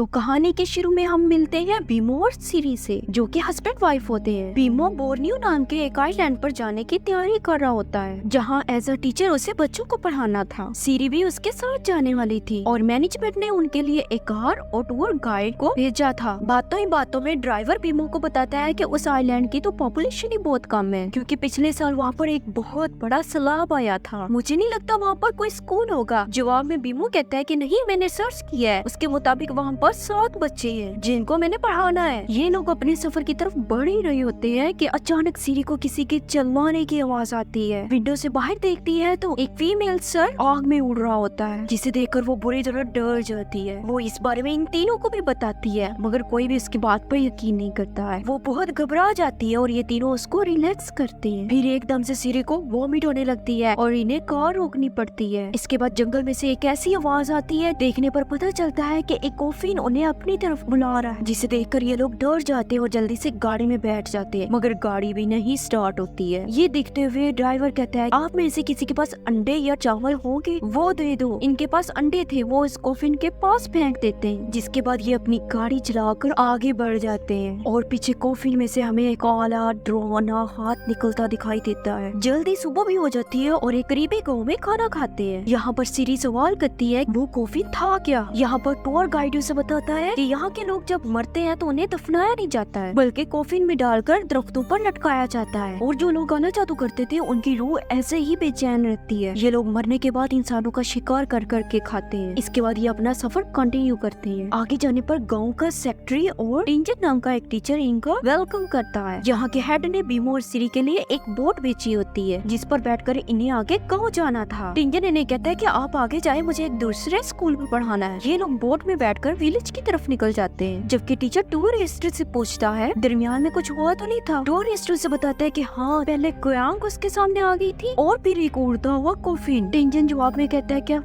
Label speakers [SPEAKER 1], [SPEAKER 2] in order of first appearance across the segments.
[SPEAKER 1] तो कहानी के शुरू में हम मिलते हैं बीमो और सिरी से, जो कि हस्बैंड वाइफ होते हैं। बीमो बोर्नियो नाम के एक आइलैंड पर जाने की तैयारी कर रहा होता है, जहाँ एज अ टीचर उसे बच्चों को पढ़ाना था। सिरी भी उसके साथ जाने वाली थी और मैनेजमेंट ने उनके लिए एक कार और टूर गाइड को भेजा था। बातों ही बातों में ड्राइवर बीमो को बताता है कि उस आइलैंड की तो पॉपुलेशन ही बहुत कम है, क्योंकि पिछले साल वहाँ पर एक बहुत बड़ा सैलाब आया था। मुझे नहीं लगता वहाँ पर कोई स्कूल होगा। जवाब में बीमो कहता है कि नहीं, मैंने सर्च किया है, उसके मुताबिक वहाँ पर 7 बच्चे हैं जिनको मैंने पढ़ाना है। ये लोग अपने सफर की तरफ बढ़ ही रहे होते हैं कि अचानक सिरी को किसी के चिल्लाने की आवाज आती है। विंडो से बाहर देखती है तो एक फीमेल सर आग में उड़ रहा होता है, जिसे देखकर वो बुरी तरह डर जाती है। वो इस बारे में इन तीनों को भी बताती है, मगर कोई भी उसकी बात पर यकीन नहीं करता है। वो बहुत घबरा जाती है और ये तीनों उसको रिलैक्स करते हैं। फिर एकदम से सिरी को वॉमिट होने लगती है और इन्हें कार रोकनी पड़ती है। इसके बाद जंगल में से एक ऐसी आवाज आती है, देखने पर पता चलता है कि एक कॉफिन उन्हें अपनी तरफ बुला रहा है, जिसे देखकर ये लोग डर जाते हैं और जल्दी से गाड़ी में बैठ जाते हैं, मगर गाड़ी भी नहीं स्टार्ट होती है। ये देखते हुए ड्राइवर कहता है, आप में से किसी के पास अंडे या चावल होंगे, वो दे दो। इनके पास अंडे थे, वो इस कॉफिन के पास फेंक देते हैं, जिसके बाद ये अपनी गाड़ी चलाकर आगे बढ़ जाते हैं और पीछे कॉफिन में से हमें एक काला डरावना हाथ निकलता दिखाई देता है। जल्दी सुबह भी हो जाती है और एक करीबी गाँव में खाना खाते हैं। यहाँ पर सिरी सवाल करती है वो कॉफिन था क्या। यहाँ पर टूर गाइड उसे बताता है कि यहाँ के लोग जब मरते हैं तो उन्हें दफनाया नहीं जाता है, बल्कि कॉफिन में डालकर दरख्तों पर लटकाया जाता है। और जो लोग काला जादू करते थे उनकी रूह ऐसे ही बेचैन रहती है। ये लोग मरने के बाद इंसानों का शिकार कर करके खाते हैं। इसके बाद ये अपना सफर कंटिन्यू करते हैं। आगे जाने पर गाँव का सेक्रेटरी और टिंजन नाम का एक टीचर इनका वेलकम करता है। यहाँ के हेड ने बीमो और सिरी के लिए एक बोट बेची होती है, जिस पर बैठकर इन्हें आगे गाँव जाना था। टिंजन इन्हें कहता है कि आप आगे जाए, मुझे एक दूसरे स्कूल में पढ़ाना है। ये लोग बोट में बैठकर विलेज की तरफ निकल जाते हैं, जबकि टीचर टूरिस्ट से पूछता है दरमियान में कुछ हुआ तो नहीं था। टूरिस्ट से बताता है कि हाँ, पहले क्यांग उसके सामने आ गई थी और फिर एक उड़ता हुआ कॉफिन। टिंजन जवाब में कहता है क्या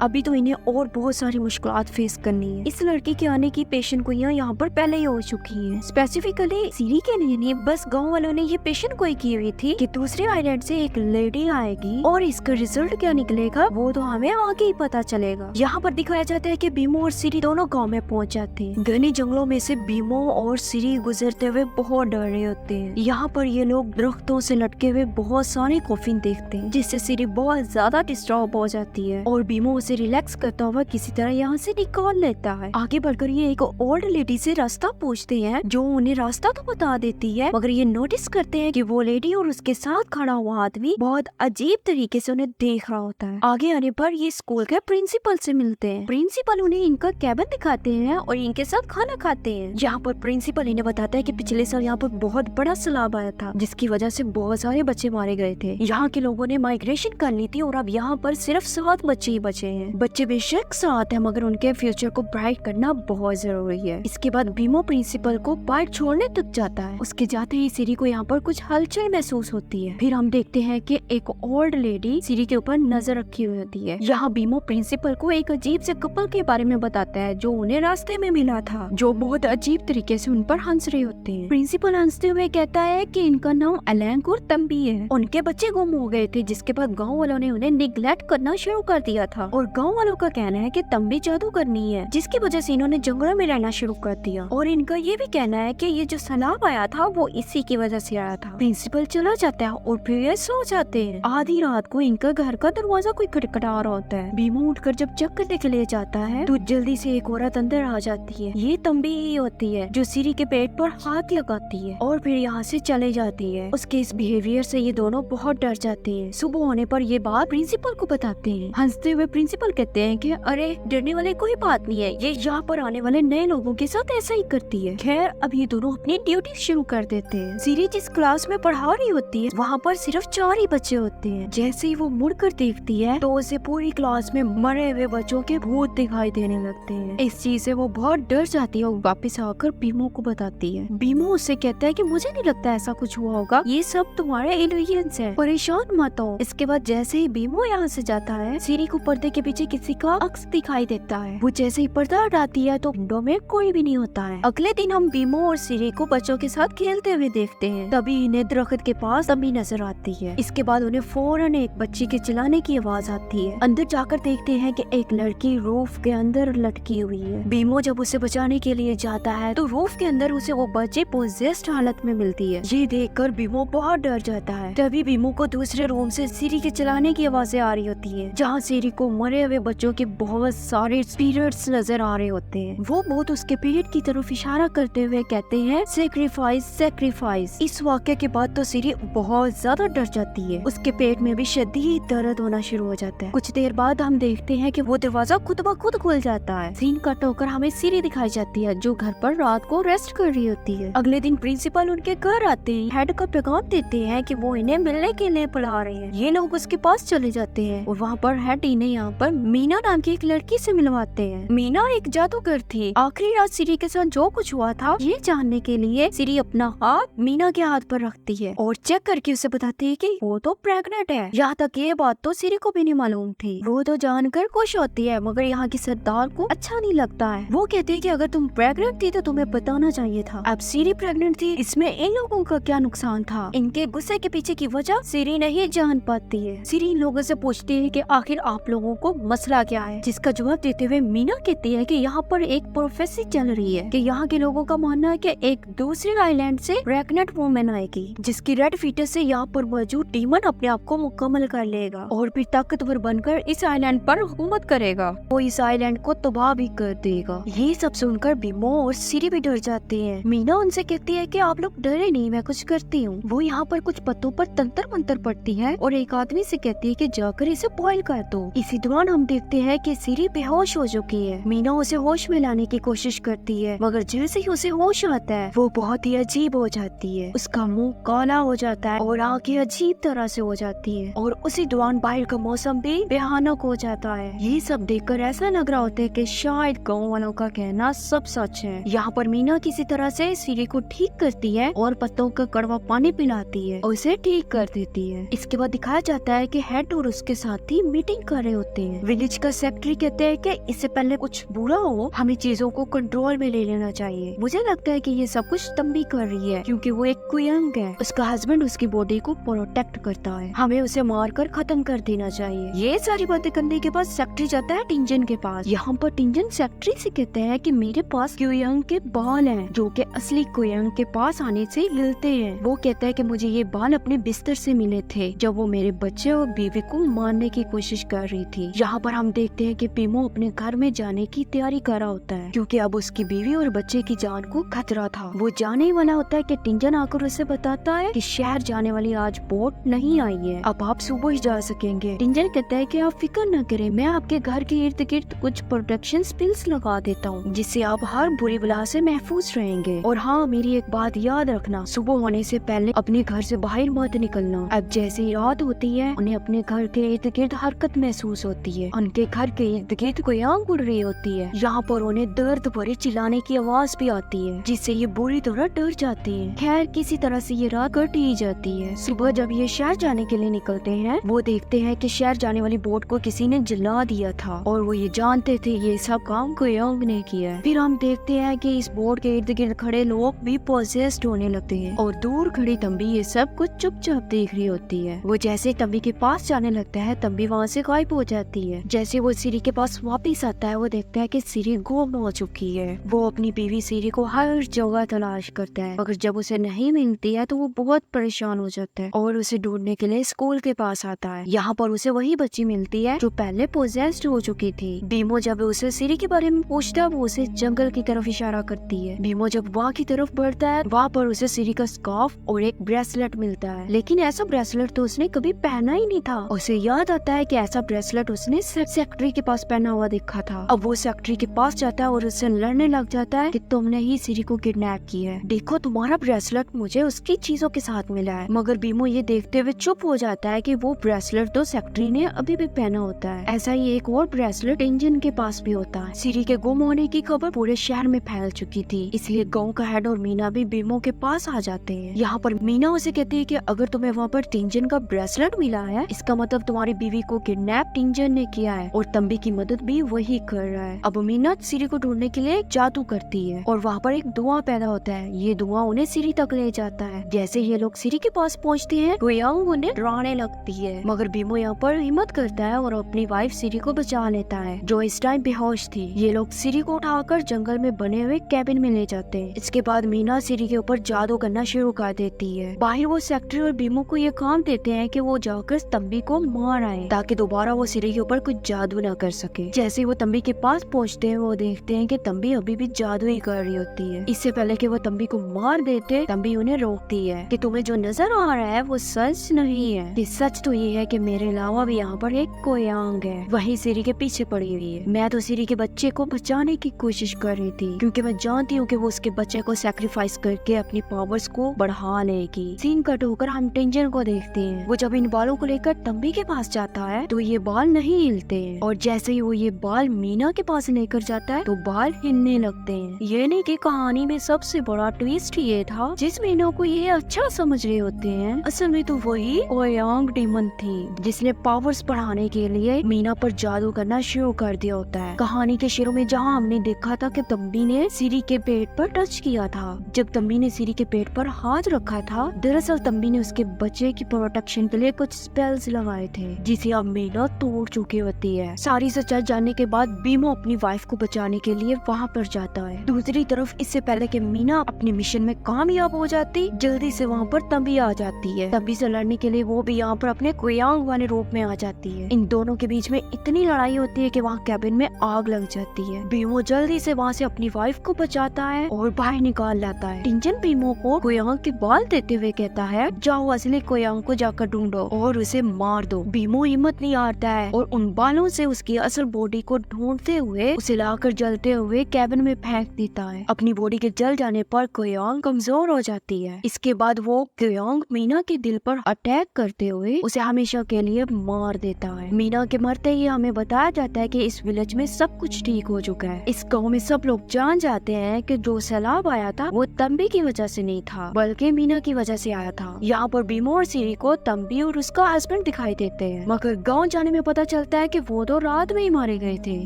[SPEAKER 1] अभी तो इन्हें और बहुत सारी मुश्किलात फेस करनी है। इस लड़की के आने की पेशन गोइयां यहाँ पर पहले ही हो चुकी है। स्पेसिफिकली सिरी के लिए नहीं, बस गाँव वालों ने ये पेशन गोई की हुई थी कि दूसरे आइलैंड से एक लेडी आएगी और इसका रिजल्ट क्या निकलेगा वो तो हमें आगे ही पता चलेगा। यहाँ पर दिखाया जाता है कि बीमो और सिरी दोनों गांव में पहुंच जाते हैं। घने जंगलों में से बीमो और सिरी गुजरते हुए बहुत डर रहे होते हैं। यहाँ पर ये लोग दरख्तों से लटके हुए बहुत सारे कॉफिन देखते हैं, जिससे सिरी बहुत ज्यादा डिस्टर्ब हो जाती है और बीमो उसे रिलैक्स करता हुआ किसी तरह यहाँ से निकाल लेता है। आगे बढ़कर ये एक ओल्ड लेडी से रास्ता पूछते हैं, जो उन्हें रास्ता तो बता देती है, मगर ये नोटिस करते हैं कि वो लेडी और उसके साथ खड़ा हुआ आदमी बहुत अजीब तरीके से उन्हें देख रहा होता है। आगे आने पर ये स्कूल के प्रिंसिपल से मिलते हैं। प्रिंसिपल उन्हें इनका कैबिन दिखाते हैं और इनके साथ खाना खाते हैं। यहाँ पर प्रिंसिपल इन्हें बताता है कि पिछले साल यहाँ पर बहुत बड़ा सैलाब आया था, जिसकी वजह से बहुत सारे बच्चे मारे गए थे। यहाँ के लोगों ने माइग्रेशन कर ली थी और अब यहाँ पर सिर्फ 7 बच्चे ही बचे हैं। बच्चे बेशक 7 हैं, मगर उनके फ्यूचर को ब्राइट करना बहुत जरूरी है। इसके बाद बीमो प्रिंसिपल को बाइट छोड़ने तक जाता है। उसके जाते ही सिरी को यहाँ पर कुछ हलचल महसूस होती है। फिर हम देखते हैं कि एक ओल्ड लेडी सिरी के ऊपर नजर रखी हुई होती है। यहाँ बीमो प्रिंसिपल को एक अजीब से कपल के बारे में बताता है, जो उन्हें रास्ते में मिला था, जो बहुत अजीब तरीके से उन पर हंस रहे होते हैं। प्रिंसिपल हंसते हुए कहता है कि इनका नाम अलैंग और तंबी है। उनके बच्चे गुम हो गए थे, जिसके बाद गाँव वालों ने उन्हें निगलेक्ट करना शुरू कर दिया था और गाँव वालों का कहना है कि तंबी जादू करनी है, जिसकी वजह से इन्होंने जंगलों में रहना शुरू कर दिया। और इनका ये भी कहना है कि ये जो सैलाब आया था वो इसी की वजह से आया था। प्रिंसिपल चला जाता है और फिर ये सो जाते हैं। आधी रात को इनका घर का दरवाजा कोई खटखटा रहा होता है। बीमो उठकर जब चेक करने के लिए जाता है तो जल्दी से एक औरत अंदर आ जाती है। ये तंबी ही होती है, जो सिरी के पेट पर हाथ लगाती है और फिर यहाँ से चले जाती है। उसके इस बिहेवियर से ये दोनों बहुत डर जाते हैं। सुबह होने पर ये बात प्रिंसिपल को बताते हैं। हंसते हुए प्रिंसिपल कहते हैं कि अरे डरने वाले कोई बात नहीं है, ये यहाँ पर आने वाले नए लोगों के साथ ऐसा ही करती है। खैर अब ये दोनों अपनी ड्यूटी शुरू कर देते हैं। सिरी जिस क्लास में पढ़ा रही होती है वहाँ पर सिर्फ 4 ही बच्चे होते हैं। जैसे ही वो मुड़कर देखती है तो उसे पूरी क्लास में मरे हुए बच्चों के भूत दिखाई देने लगते हैं। इस चीज से वो बहुत डर जाती है और वापस आकर बीमो को बताती है। बीमो उससे कहता है कि मुझे नहीं लगता ऐसा कुछ हुआ होगा, ये सब तुम्हारे इल्यूजन्स है, परेशान मत हो। इसके बाद जैसे ही बीमो यहाँ से जाता है, सिरी को पर्दे के पीछे किसी का अक्स दिखाई देता है। वो जैसे ही पर्दा हटाती है तो विंडो में कोई भी नहीं होता है। अगले दिन हम बीमो और सिरी को बच्चों के साथ खेलते हुए देखते हैं। तभी इन्हें दरख्त के पास तंबी नजर आती है। इसके बाद उन्हें फौरन एक बच्ची के चिल्लाने की आवाज आती है। अंदर जाकर देखते हैं कि एक लड़की रूफ के अंदर लटकी हुई है। बीमो जब उसे बचाने के लिए जाता है तो रूफ के अंदर उसे वो बच्ची पोजेस्ड हालत में मिलती है। ये देखकर बीमो बहुत डर जाता है। तभी बीमो को दूसरे रूम से सीरी के चलाने की आवाजें आ रही होती है, जहाँ सीरी को मरे हुए बच्चों के बहुत सारे स्पिरिट्स नजर आ रहे होते हैं। वो बहुत उसके पेट की तरफ इशारा करते हुए कहते हैं सेक्रीफाइस सेक्रीफाइस। इस वाक्य के बाद तो सीरी बहुत ज्यादा डर जाती है। उसके पेट में भी शदीद दर्द होना शुरू हो जाता है। कुछ देर बाद हम देखते हैं कि वो दरवाजा खुद ब खुद खुल जाता है। सीन कट होकर हमें सीरी दिखाई जाती है जो घर पर रात को रेस्ट कर रही होती है। अगले दिन प्रिंसिपल उनके घर आते हैं, हेड का पैगाम देते हैं कि वो इन्हें मिलने के लिए बुला रहे हैं। ये लोग उसके पास चले जाते हैं और वहाँ पर हेड इन्हें यहाँ पर मीना नाम की एक लड़की से मिलवाते हैं। मीना एक जादूगर थी। आखिरी रात सीरी के साथ जो कुछ हुआ था ये जानने के लिए सीरी अपना हाथ मीना के हाथ पर रखती है और चेक करके उसे बताती है कि वो तो प्रेग्नेंट है। यहाँ तक ये बात तो सीरी को भी नहीं मालूम थी। वो तो जानकर खुश होती है, मगर यहाँ की सरदार को अच्छा नहीं लगता है। वो कहते हैं कि अगर तुम प्रेग्नेंट थी तो तुम्हें बताना चाहिए था। अब सीरी प्रेग्नेंट थी, इसमें इन लोगों का क्या नुकसान था? इनके गुस्से के पीछे की वजह सीरी नहीं जान पाती है। सीरी इन लोगों से पूछती है कि आखिर आप लोगों को मसला क्या है, जिसका जवाब देते हुए मीना कहती है कि यहाँ पर एक प्रोफेसी चल रही है कि यहाँ के लोगों का मानना है कि एक दूसरे आइलैंड से प्रेग्नेंट वुमेन आएगी जिसकी रेड फीटस से यहाँ पर मौजूद डीमन अपने आप को मुकम्मल कर लेगा और फिर ताकतवर बनकर इस आइलैंड पर हुकूमत करेगा। वो इस आइलैंड को तबाह भी कर देगा। ये सब सुनकर बीमो और सीरी भी डर जाते हैं। मीना उनसे कहती है कि आप लोग डरे नहीं, मैं कुछ करती हूँ। वो यहाँ पर कुछ पत्तों पर तंत्र मंत्र पड़ती है और एक आदमी से कहती है कि जाकर इसे बॉयल कर दो। इसी दौरान हम देखते हैं कि सीरी बेहोश हो चुकी है। मीना उसे होश में लाने की कोशिश करती है, मगर जैसे ही उसे होश आता है वो बहुत ही अजीब हो जाती है। उसका मुंह काला हो जाता है और आंखें अजीब तरह से हो जाती है और उसी दौरान बाहर का मौसम भी भयानक हो जाता है। ये सब देखकर ऐसा लग रहा होता है कि शायद गाँव वालों का कहना सब सच है। यहाँ पर मीना किसी तरह से सीरी को ठीक करती है और पत्तों का कड़वा पानी पिलाती है और उसे ठीक कर देती है। इसके बाद दिखाया जाता है कि हेड और उसके साथी मीटिंग कर रहे होते हैं। विलेज का सेक्रेटरी कहते हैं कि इससे पहले कुछ बुरा हो हमें चीजों को कंट्रोल में ले लेना चाहिए। मुझे लगता है कि ये सब कुछ तंबी कर रही है क्योंकि वो एक कुयंग है। उसका हस्बैंड उसकी बॉडी को प्रोटेक्ट करता है, हमें उसे मारकर खत्म कर देना चाहिए। ये सारी बातें करने के बाद सेक्रेटरी जाता है टिंजन के पास। यहाँ पर टिंजन सेक्रेटरी से कहते हैं कि मेरे पास कुयंग के बाल हैं जो कि असली कुयंग के पास आने से हिलते हैं। वो कहता है कि मुझे ये बाल अपने बिस्तर से मिले थे जब वो मेरे बच्चे और बीवी को मारने की कोशिश कर रही थी। यहाँ पर हम देखते हैं कि पीमो अपने घर में जाने की तैयारी कर रहा होता है क्योंकि अब उसकी बीवी और बच्चे की जान को खतरा था। वो जाने ही वाला होता है कि टिंजन आकर उसे बताता है कि शहर जाने वाली आज बोट नहीं आई है, अब आप सुबह ही जा सकेंगे। टिंजन कहता है कि आप फिक्र न करें, मैं आपके घर के इर्द गिर्द कुछ प्रोटेक्शन स्पिल्स लगा देता हूँ जिससे आप हर बुरी बला से महफूज रहेंगे। और हाँ, मेरी एक बात याद रखना, सुबह होने से पहले अपने घर से बाहर मत निकलना। अब जैसे ही रात होती है उन्हें अपने घर के इर्द गिर्द हरकत महसूस होती है। उनके घर के इर्द गिर्द कोई आग उड़ रही होती है। यहाँ पर उन्हें दर्द भरे चिल्लाने की आवाज भी आती है जिससे ये बुरी तरह डर जाती है। खैर किसी तरह से ये रात कट ही जाती है। सुबह जब ये शहर जाने के लिए निकलते हैं वो देखते हैं कि शहर जाने वाली बोट को किसी ने जला दिया था और वो ये जानते थे ये सब काम कुयंग ने किया है। फिर हम देखते हैं कि इस बोट के इर्द गिर्द खड़े लोग भी पोजेस्ड होने लगते हैं और दूर खड़ी तंबी ये सब कुछ चुपचाप देख रही होती है। वो जैसे तंबी के पास जाने लगता है तंबी वहाँ से गायब हो जाती है। जैसे वो सीरी के पास वापिस आता है वो देखता है कि सीरी गुम हो चुकी है। वो अपनी बीवी सीरी को हर जगह तलाश करता है मगर जब उसे नहीं मिलती है तो वो बहुत परेशान हो जाता है और उसे ढूंढने के लिए स्कूल के पास आता है। यहाँ पर उसे वही बच्ची मिलती है जो पहले पोजेस्ड हो चुकी थी। बीमो जब उसे सीरी के बारे में पूछता है वो उसे जंगल की तरफ इशारा करती है। बीमो जब वहाँ की तरफ बढ़ता है वहाँ पर उसे सीरी का स्कार्फ और एक ब्रेसलेट मिलता है, लेकिन ऐसा ब्रेसलेट तो उसने कभी पहना ही नहीं था। उसे याद आता है कि ऐसा ब्रेसलेट उसने सेक्रेटरी के पास पहना हुआ देखा था। अब वो सेक्रेटरी के पास जाता है और उससे लड़ने लग जाता है कि तुमने ही सीरी को किडनैप किया है, देखो तुम्हारा ब्रेसलेट मुझे उसकी चीजों के साथ मिला है। मगर बीमो ये देखते हुए चुप हो जाता है कि वो ब्रेसलेट तो सेक्रेटरी ने अभी भी पहना होता है। ऐसा ही एक और ब्रेसलेट टिंजन के पास भी होता है। सीरी के गुम होने की खबर पूरे शहर में फैल चुकी थी, इसलिए गाँव का हेड और मीना भी बीमो के पास आ जाते हैं। यहाँ पर मीना उसे कहती है कि अगर तुम्हें वहाँ पर टिंजन का ब्रेसलेट मिला है इसका मतलब तुम्हारी बीवी को किडनैप टिंजन ने किया है और तंबी की मदद भी वही कर रहा है। अब मीना सीरी को ढूंढने के लिए जादू करती है और वहाँ पर एक धुआं पैदा होता है। ये धुआं उन्हें सीरी तक ले जाता है। जैसे ये लोग सीरी के पास पहुँचते हैं कुयंग उन्हें डराने लगती है मगर बीमो यहाँ पर हिम्मत करता है और अपनी वाइफ सीरी को बचा लेता है जो इस टाइम बेहोश थी। ये लोग सिरी को उठाकर जंगल में बने हुए कैबिन में ले जाते हैं। इसके बाद मीना सिरी के ऊपर जादू करना शुरू कर देती है। बाहर वो सेक्रेटरी और बीमो को ये काम देते हैं कि वो जाकर तंबी को मार आए ताकि दोबारा वो सिरी के ऊपर कुछ जादू न कर सके। जैसे ही वो तंबी के पास पहुंचते हैं वो देखते हैं कि तंबी अभी भी जादू ही कर रही होती है। इससे पहले कि वो तंबी को मार देते, तंबी उन्हें रोकती है कि तुम्हें जो नजर आ रहा है वो सच नहीं है। कि सच तो ये है कि मेरे अलावा भी यहाँ पर एक कोयांग है, वही सिरी के पीछे पड़ी हुई है। मैं तो सिरी के बच्चे को बचाने की कोशिश कर रही थी क्योंकि मैं जानती हूँ कि वो उसके बच्चे को सैक्रिफाइस करके अपनी पावर्स को बढ़ा लेगी। सीन कट होकर हम टेंजन को देखते हैं। वो जब इन बालों को लेकर तंबी के पास जाता है तो ये बाल नहीं हिलते हैं और जैसे ही वो ये बाल मीना के पास लेकर जाता है तो बाल हिलने लगते हैं। ये नहीं कि कहानी में सबसे बड़ा ट्विस्ट ये था जिस मीना को ये अच्छा समझ रहे होते हैं, असल में तो वही कोयांग डीमन थी जिसने पावर्स बढ़ाने के लिए मीना पर जादू करना शुरू कर दिया होता है। कहानी के शुरू में जहाँ हमने देखा था कि तंबी ने सिरी के पेट पर टच किया था, जब तंबी ने सिरी के पेट पर हाथ रखा था, दरअसल तंबी ने उसके बच्चे की प्रोटेक्शन के लिए कुछ स्पेल्स लगाए थे जिसे अब मीना तोड़ चुकी होती है। सारी सच्चाई जानने के बाद बीमो अपनी वाइफ को बचाने के लिए वहाँ पर जाता है। दूसरी तरफ इससे पहले कि मीना अपने मिशन में कामयाब हो जाती, जल्दी से वहाँ पर तंबी आ जाती है। तंबी से लड़ने के लिए वो भी यहाँ पर अपने कोयांग वाले रूप में आ जाती है। इन दोनों के बीच में इतनी लड़ाई होती है कि वहाँ कैबिन में आग लग जाती है। बीमो जल्दी से वहाँ से अपनी वाइफ को बचाता है और बाहर निकाल लाता है। टिंजन बीमो को कोयांग के बाल देते हुए कहता है, जाओ असली कोयांग को जाकर ढूंढो और उसे मार दो। बीमो हिम्मत नहीं हारता है और उन बालों से उसकी असल बॉडी को ढूंढते हुए उसे लाकर जलते हुए कैबिन में फेंक देता है। अपनी बॉडी के जल जाने पर कोयांग कमजोर हो जाती है। इसके बाद वो कोयांग मीना के दिल पर अटैक करते हुए उसे हमेशा के लिए मार देता है। मीना के मरते ही हमें बताया जाता है कि इस विलेज में सब कुछ ठीक हो चुका है। इस गाँव में सब लोग जान जाते हैं कि जो सैलाब आया था वो तंबी की वजह से नहीं था बल्कि मीना की वजह से आया था। यहाँ पर बीमो और सिरी को तंबी और उसका हस्बैंड दिखाई देते हैं, मगर गांव जाने में पता चलता है कि वो तो रात में ही मारे गए थे।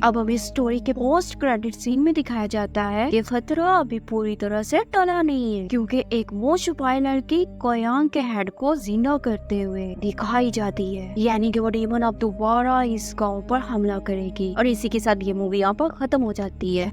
[SPEAKER 1] अब हमें स्टोरी के पोस्ट क्रेडिट सीन में दिखाया जाता है कि खतरा अभी पूरी तरह से टला नहीं है क्योंकि एक मुंह छुपाई लड़की कोयांग के हेड को जिंदा करते हुए दिखाई जाती है, यानी कि वो डीमन अब दोबारा इस गाँव पर हमला करेगी। और इसी के साथ ये मूवी यहाँ पर खत्म हो जाती है।